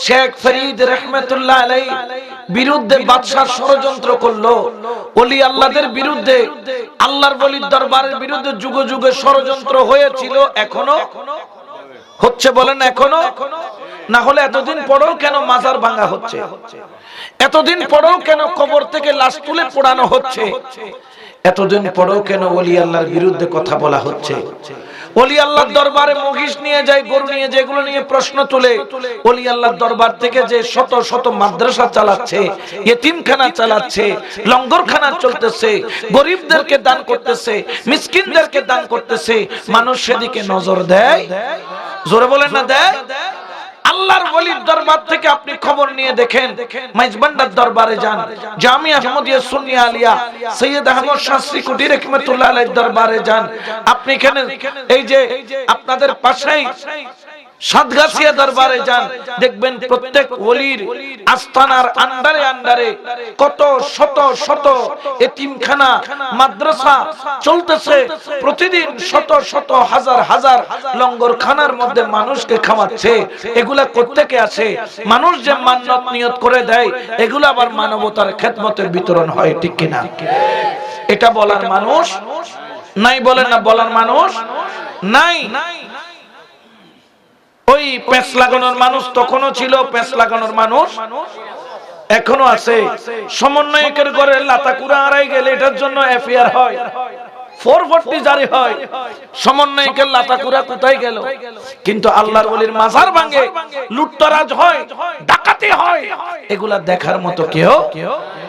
শেখ ফরিদ রহমাতুল্লাহ আলাইহি বিরুদ্ধে বাদশা ষড়যন্ত্র করলো, ওলি আল্লাহদের বিরুদ্ধে, আল্লাহর ওলির দরবারের বিরুদ্ধে যুগে যুগে ষড়যন্ত্র হয়েছিল, এখনো হচ্ছে। বলেন এখনো? না হলে এতদিন পরেও কেন মাজার ভাঙা হচ্ছে? এতদিন পরেও কেন কবর থেকে লাশ তুলে পোড়ানো হচ্ছে? এতদিন পরেও কেন ওলি আল্লাহর বিরুদ্ধে কথা বলা হচ্ছে? ওলি আল্লাহর দরবারে মহিষ নিয়ে যায়, গরু নিয়ে যায়, এগুলো নিয়ে প্রশ্ন তুলে ওলি আল্লাহর দরবার থেকে যে শত শত মাদ্রাসা চালাচ্ছে, ইতিমখানা চালাচ্ছে, লঙ্গরখানা চলতেছে, গরিবদেরকে দান করতেছে, মিসকিনদেরকে দান করতেছে, মানুষ সেদিকে নজর দেয়? জোরে বলেন না দেয়? আল্লাহর ওলির দরবার থেকে আপনি খবর নিয়ে দেখেন, মাইজবান্ডার দরবারে যান, জামিয়া আহমদিয়া সুন্নিয়া আলিয়া সৈয়দ আহমদ শাস্ত্রী কুটি রহমাতুল্লাহ আলাইহির দরবারে যান, আপনি এখানে এই যে আপনাদের পাশেই সাতগাছিয়া দরবারে যান, দেখবেন প্রত্যেক ওলির আস্তানার আন্ডারে আন্ডারে কত শত শত এতিমখানা মাদ্রাসা চলতেছে, প্রতিদিন শত শত হাজার হাজার লঙ্গরখানার মধ্যে মানুষকে খাওয়াচ্ছে। এগুলা কোত্থেকে আসে? মানুষ যে মান্নত নিয়ত করে দেয়, এগুলা আবার মানবতার খেদমতের বিতরণ হয়, ঠিক কিনা? এটা বলার মানুষ নাই, বলেন না? বলার মানুষ নাই। ওই পেঁচ লাগানোর মানুষ তখনও ছিল, পেঁচ লাগানোর মানুষ এখনো আছে। সমন্বয়কের ঘরে লাতাকুড়া হারাই গেলে এটার জন্য এফআইআর হয়, 440 জারি হয়। সমন্বয়কের লাতাকুড়া কোথায় গেল? কিন্তু আল্লাহর ওলির মাজার ভাঙে, লুটতরাজ হয়, ডাকাতি হয়, এগুলা দেখার মতো কেউ